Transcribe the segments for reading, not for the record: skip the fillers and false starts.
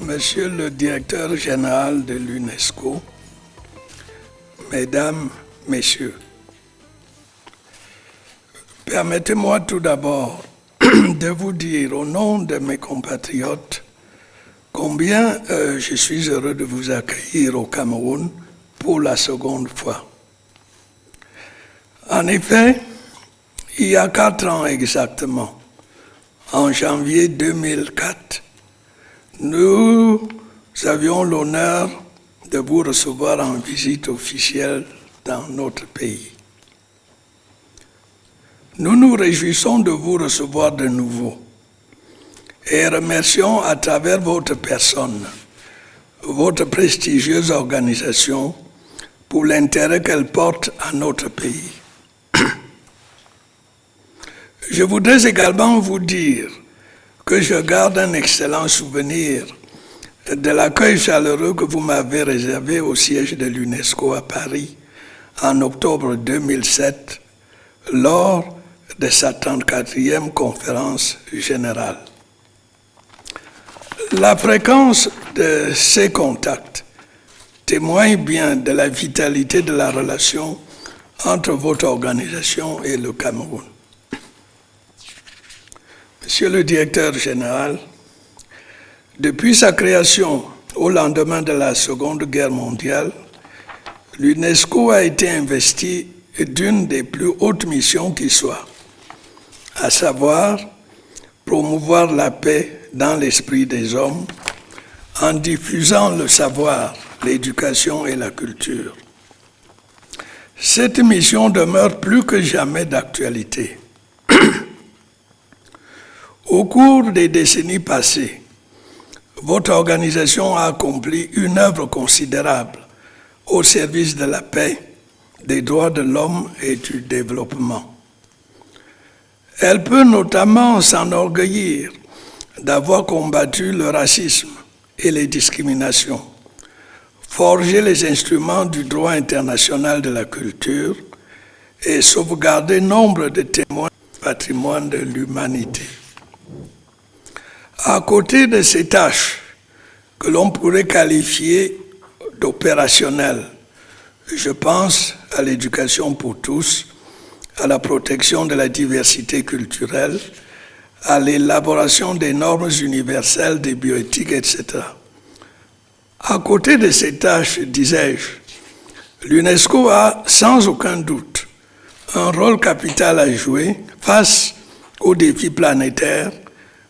Monsieur le directeur général de l'UNESCO, Mesdames, Messieurs, permettez-moi tout d'abord de vous dire au nom de mes compatriotes combien je suis heureux de vous accueillir au Cameroun pour la seconde fois. En effet, il y a 4 ans exactement, en janvier 2004, nous avions l'honneur de vous recevoir en visite officielle dans notre pays. Nous nous réjouissons de vous recevoir de nouveau et remercions à travers votre personne, votre prestigieuse organisation pour l'intérêt qu'elle porte à notre pays. Je voudrais également vous dire que je garde un excellent souvenir de l'accueil chaleureux que vous m'avez réservé au siège de l'UNESCO à Paris en octobre 2007 lors de sa 34e conférence générale. La fréquence de ces contacts témoigne bien de la vitalité de la relation entre votre organisation et le Cameroun. Monsieur le directeur général, depuis sa création au lendemain de la Seconde Guerre mondiale, l'UNESCO a été investie d'une des plus hautes missions qui soit, à savoir promouvoir la paix dans l'esprit des hommes en diffusant le savoir, l'éducation et la culture. Cette mission demeure plus que jamais d'actualité. Au cours des décennies passées, votre organisation a accompli une œuvre considérable au service de la paix, des droits de l'homme et du développement. Elle peut notamment s'enorgueillir d'avoir combattu le racisme et les discriminations, forgé les instruments du droit international de la culture et sauvegardé nombre de témoins du patrimoine de l'humanité. À côté de ces tâches que l'on pourrait qualifier d'opérationnelles, je pense à l'éducation pour tous, à la protection de la diversité culturelle, à l'élaboration des normes universelles des bioéthiques, etc. À côté de ces tâches, disais-je, l'UNESCO a sans aucun doute un rôle capital à jouer face aux défis planétaires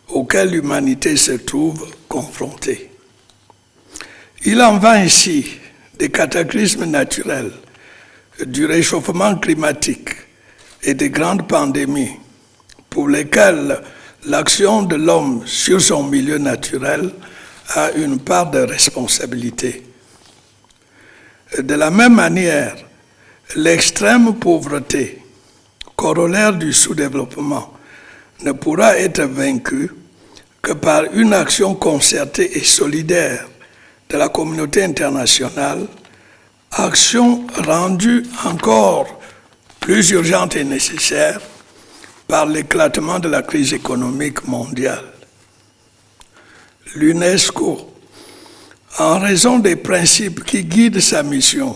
auxquels l'humanité se trouve confrontée. Il en va ainsi des cataclysmes naturels, du réchauffement climatique et des grandes pandémies pour lesquelles l'action de l'homme sur son milieu naturel a une part de responsabilité. De la même manière, l'extrême pauvreté, corollaire du sous-développement, ne pourra être vaincu que par une action concertée et solidaire de la communauté internationale, action rendue encore plus urgente et nécessaire par l'éclatement de la crise économique mondiale. L'UNESCO, en raison des principes qui guident sa mission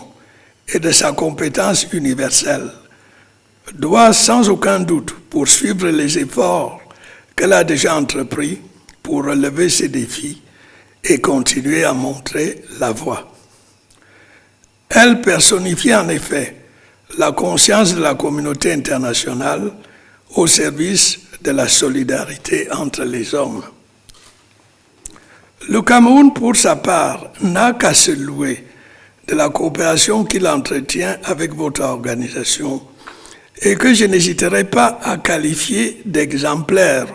et de sa compétence universelle, doit sans aucun doute poursuivre les efforts qu'elle a déjà entrepris pour relever ces défis et continuer à montrer la voie. Elle personnifie en effet la conscience de la communauté internationale au service de la solidarité entre les hommes. Le Cameroun, pour sa part, n'a qu'à se louer de la coopération qu'il entretient avec votre organisation et que je n'hésiterai pas à qualifier d'exemplaire.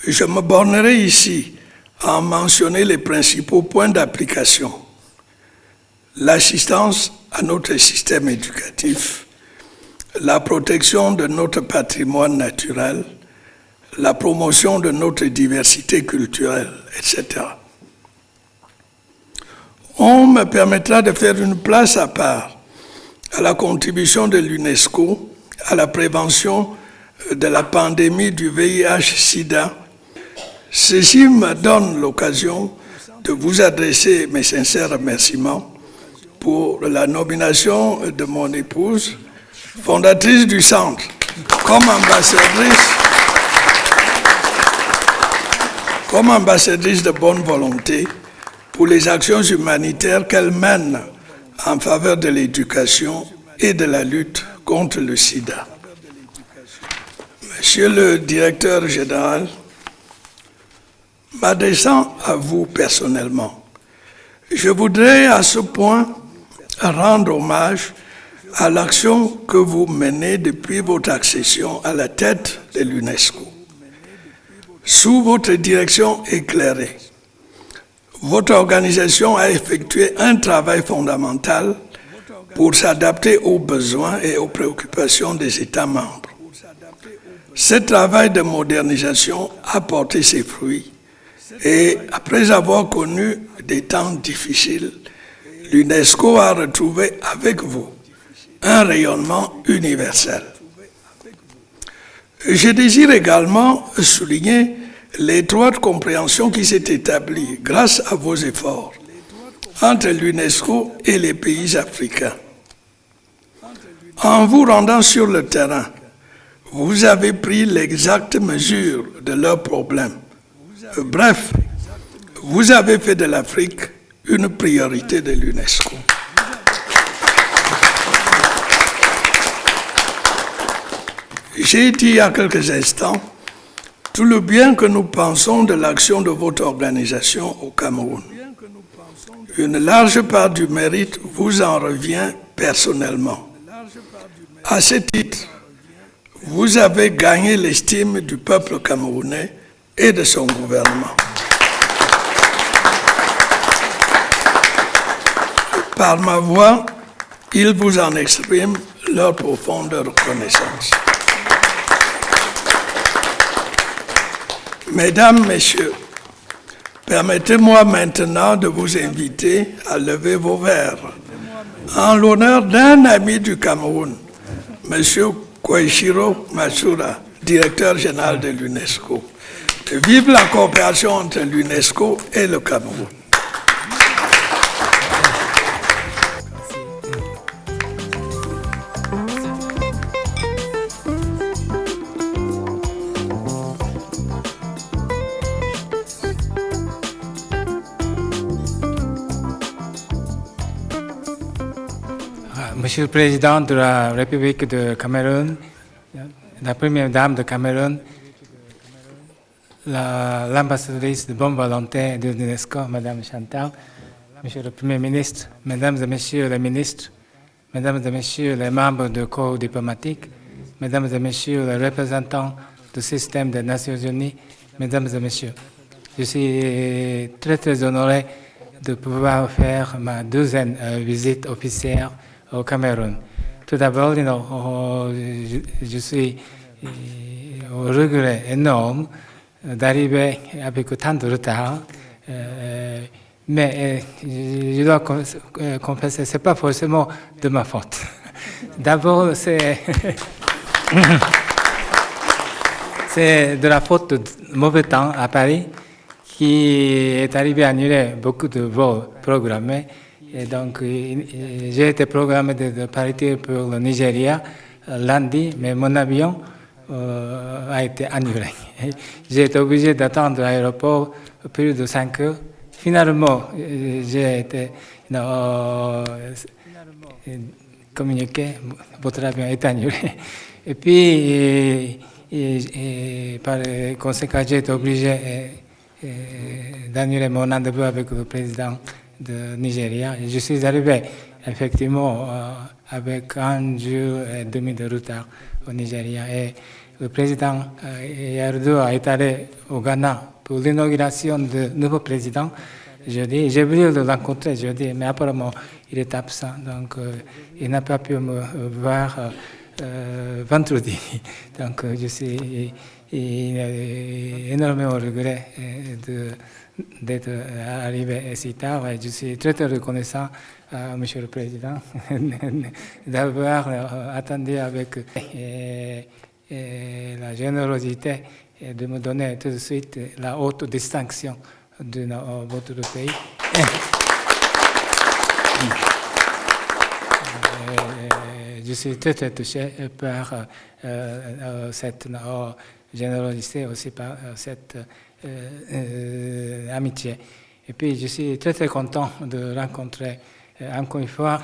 Je me bornerai ici en mentionner les principaux points d'application. L'assistance à notre système éducatif, la protection de notre patrimoine naturel, la promotion de notre diversité culturelle, etc. On me permettra de faire une place à part à la contribution de l'UNESCO à la prévention de la pandémie du VIH-Sida. Ceci me donne l'occasion de vous adresser mes sincères remerciements pour la nomination de mon épouse, fondatrice du centre, comme ambassadrice de bonne volonté pour les actions humanitaires qu'elle mène en faveur de l'éducation et de la lutte contre le sida. Monsieur le directeur général, m'adressant à vous personnellement, je voudrais à ce point rendre hommage à l'action que vous menez depuis votre accession à la tête de l'UNESCO. Sous votre direction éclairée, votre organisation a effectué un travail fondamental pour s'adapter aux besoins et aux préoccupations des États membres. Ce travail de modernisation a porté ses fruits et après avoir connu des temps difficiles, l'UNESCO a retrouvé avec vous un rayonnement universel. Je désire également souligner l'étroite compréhension qui s'est établie grâce à vos efforts entre l'UNESCO et les pays africains. En vous rendant sur le terrain, vous avez pris l'exacte mesure de leurs problèmes. Bref, vous avez fait de l'Afrique une priorité de l'UNESCO. J'ai dit il y a quelques instants tout le bien que nous pensons de l'action de votre organisation au Cameroun. Une large part du mérite vous en revient personnellement. À ce titre, vous avez gagné l'estime du peuple camerounais et de son gouvernement. Par ma voix, ils vous en expriment leur profonde reconnaissance. Mesdames, Messieurs, permettez-moi maintenant de vous inviter à lever vos verres en l'honneur d'un ami du Cameroun, M. Koichiro Matsuura, directeur général de l'UNESCO. Vive la coopération entre l'UNESCO et le Cameroun. Monsieur le Président de la République de Cameroun, la Première Dame de Cameroun, l'ambassadrice de bonne volonté de l'UNESCO, Madame Chantal, Monsieur le Premier ministre, Mesdames et Messieurs les ministres, Mesdames et Messieurs les membres du corps diplomatique, Mesdames et Messieurs les représentants du système des Nations Unies, Mesdames et Messieurs, je suis très honoré de pouvoir faire ma deuxième visite officielle au Cameroun. Tout d'abord, je suis au regret énorme d'arriver avec tant de retard, mais je dois confesser, ce n'est pas forcément de ma faute. D'abord, c'est de la faute de mauvais temps à Paris qui est arrivé à annuler beaucoup de vols programmés. Et donc, j'ai été programmé de partir pour le Nigeria lundi, mais mon avion a été annulé. J'ai été obligé d'attendre à l'aéroport plus de 5 heures. Finalement, j'ai été communiqué, votre avion est annulé. Et puis, par conséquent, j'ai été obligé d'annuler mon rendez-vous avec le président de Nigeria. Je suis arrivé effectivement avec 1 jour et demi de retard au Nigeria. Et le président Yar'Adua est allé au Ghana pour l'inauguration du nouveau président jeudi. J'ai voulu le rencontrer jeudi, mais apparemment il est absent, donc il n'a pas pu me voir vendredi. Donc je suis énormément regret d'être arrivé si tard et je suis très reconnaissant à Monsieur le Président d'avoir attendu avec la générosité et de me donner tout de suite la haute distinction de votre pays. Je suis très touché par cette générosité, aussi par cette amitié. Et puis je suis très content de rencontrer encore une fois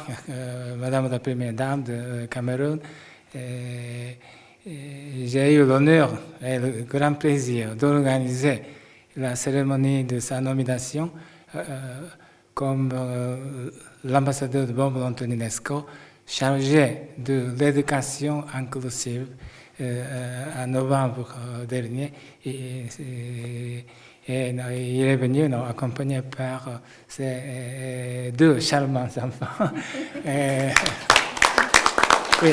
Madame la Première Dame de Cameroun. J'ai eu l'honneur et le grand plaisir d'organiser la cérémonie de sa nomination comme l'ambassadeur de bonne volonté de l'UNESCO chargé de l'éducation inclusive en novembre dernier. Et il est venu accompagné par ses deux charmants enfants. Oui.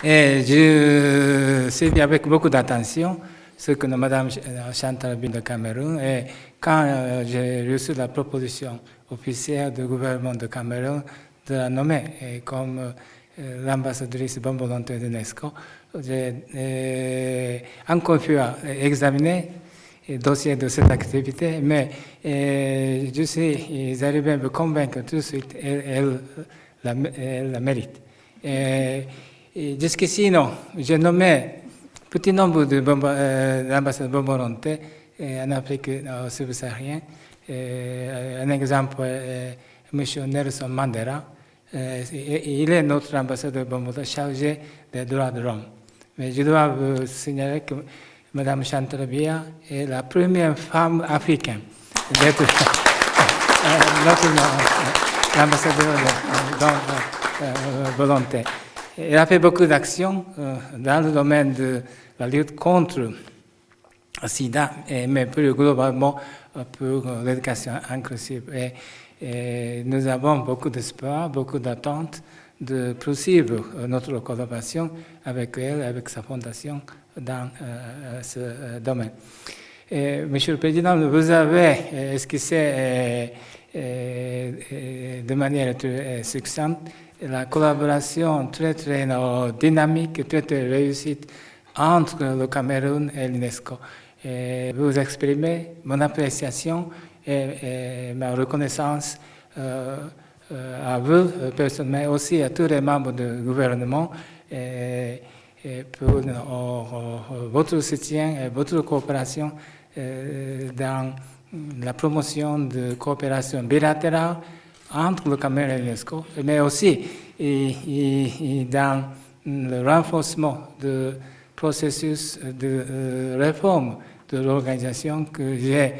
Et je suivis avec beaucoup d'attention ce que Mme Chantal Biya de Cameroun. Et quand j'ai reçu la proposition officielle du gouvernement de Cameroun de la nommer comme l'ambassadrice bonne volonté de l'UNESCO, j'ai encore une fois examiné le dossier de cette activité, mais je suis arrivé à me convaincre tout de suite qu'elle la mérite. Et jusqu'ici, non, j'ai nommé petit nombre d'ambassadeurs bonne volonté en Afrique subsaharienne. Un exemple est M. Nelson Mandela. Il est notre ambassadeur bonne volonté chargé des droits de l'homme. Mais je dois vous signaler que Mme Chantal Biya est la première femme africaine d'être notre ambassadeur de volonté. Elle a fait beaucoup d'actions dans le domaine de la lutte contre le sida, mais plus globalement pour l'éducation inclusive. Et nous avons beaucoup d'espoir, beaucoup d'attentes de poursuivre notre collaboration avec elle, avec sa fondation dans ce domaine. Monsieur le Président, vous avez esquissé de manière très succincte la collaboration très dynamique, très réussie entre le Cameroun et l'UNESCO. Vous exprimez mon appréciation et ma reconnaissance à vous personnellement, mais aussi à tous les membres du gouvernement pour votre soutien et votre coopération dans la promotion de coopération bilatérale entre le Cameroun et l'UNESCO, mais aussi dans le renforcement du processus de réforme de l'organisation que j'ai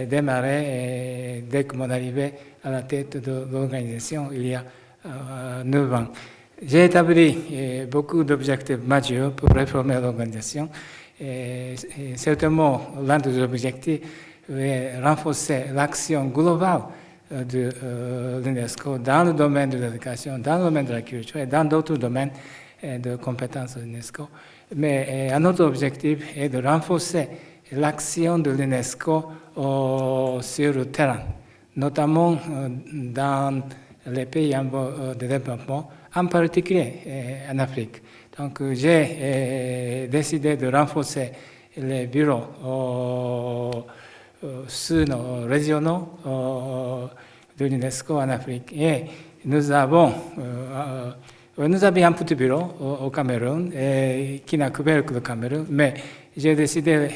démarré dès que mon arrivée à la tête de l'organisation il y a 9 ans. J'ai établi beaucoup d'objectifs majeurs pour réformer l'organisation. Certainement, l'un des objectifs est renforcer l'action globale de l'UNESCO dans le domaine de l'éducation, dans le domaine de la culture et dans d'autres domaines de compétences de l'UNESCO. Mais un autre objectif est de renforcer l'action de l'UNESCO sur le terrain, notamment dans les pays en voie de développement, en particulier en Afrique. Donc j'ai décidé de renforcer les bureaux régionaux de l'UNESCO en Afrique. Et nous avions un petit bureau au Cameroun qui n'a couvert que le Cameroun, mais j'ai décidé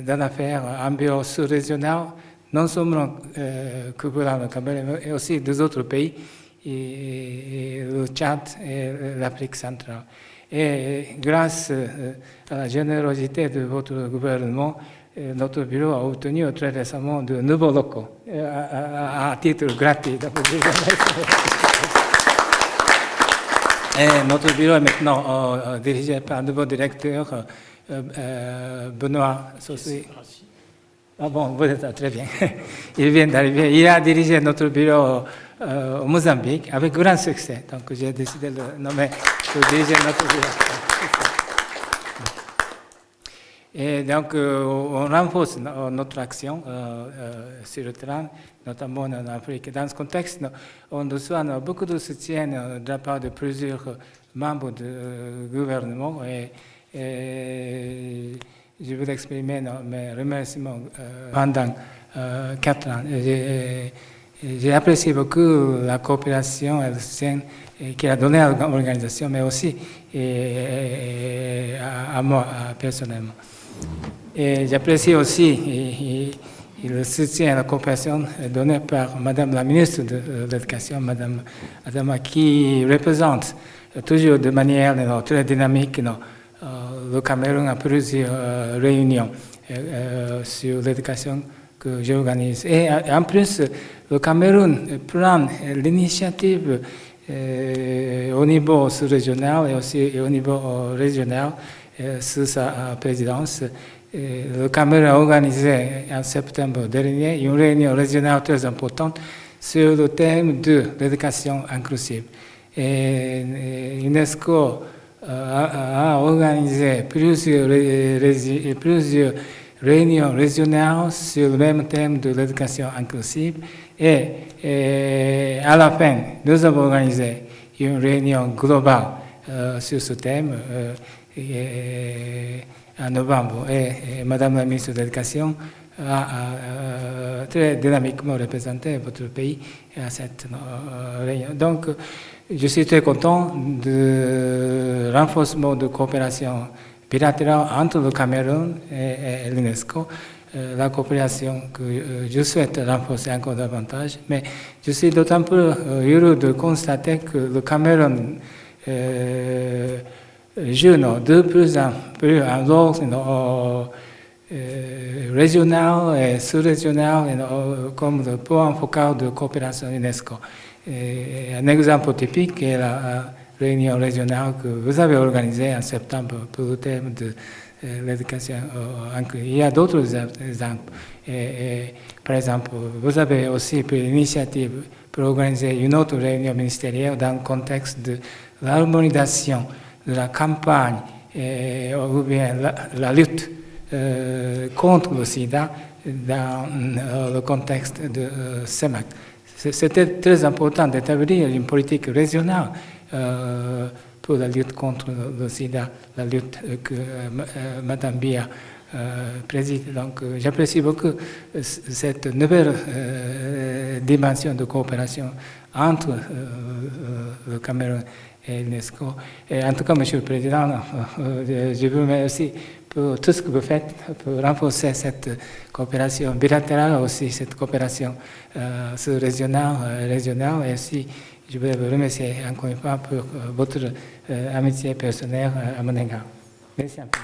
d'en faire un bureau sous-régional, non seulement couvrant le Cameroun, mais aussi des autres pays, le Tchad et l'Afrique centrale. Et grâce à la générosité de votre gouvernement, notre bureau a obtenu très récemment de nouveaux locaux à titre gratuit. Et notre bureau est maintenant dirigé par un nouveau directeur, Benoît Saucy. Ah bon, vous êtes très bien. Il vient d'arriver. Il a dirigé notre bureau au Mozambique avec grand succès. Donc j'ai décidé de le nommer pour diriger notre bureau. Et donc on renforce notre action sur le terrain, notamment en Afrique. Dans ce contexte, on reçoit beaucoup de soutien de la part de plusieurs membres du gouvernement et je veux exprimer mes remerciements pendant 4 ans. J'ai apprécié beaucoup la coopération et le soutien qu'il a donné à l'organisation, mais aussi à moi personnellement. Et j'apprécie aussi le soutien et la coopération donnée par Madame la ministre de l'Éducation, Madame Adama, qui représente toujours de manière très dynamique le Cameroun à plusieurs réunions sur l'éducation que j'organise. Et en plus, le Cameroun prend l'initiative au niveau sous-régional et aussi au niveau régional sous sa présidence. Le Cameroun a organisé en septembre dernier une réunion régionale très importante sur le thème de l'éducation inclusive. Et UNESCO a organisé plusieurs réunions régionales sur le même thème de l'éducation inclusive. Et à la fin, nous avons organisé une réunion globale sur ce thème en novembre. Et Madame la ministre de l'Éducation a très dynamiquement représenté votre pays à cette réunion. Donc, je suis très content du renforcement de coopération bilatérale entre le Cameroun et l'UNESCO, la coopération que je souhaite renforcer encore davantage. Mais je suis d'autant plus heureux de constater que le Cameroun joue de plus en plus un rôle régional et sous-régional comme le point focal de coopération UNESCO. Un exemple typique est la réunion régionale que vous avez organisée en septembre pour le thème de l'éducation inclusive. Il y a d'autres exemples. Par exemple, vous avez aussi pris l'initiative pour organiser une autre réunion ministérielle dans le contexte de l'harmonisation de la campagne ou bien la lutte contre le sida dans le contexte de CEMAC. C'était très important d'établir une politique régionale pour la lutte contre le sida, la lutte que Mme Bia préside. Donc j'apprécie beaucoup cette nouvelle dimension de coopération entre le Cameroun et l'UNESCO. Et en tout cas, Monsieur le Président, je vous remercie pour tout ce que vous faites pour renforcer cette coopération bilatérale, aussi cette coopération sous-régionale, régionale. Et aussi, je voudrais vous remercier encore une fois pour votre amitié personnelle à mon égard. Merci un peu.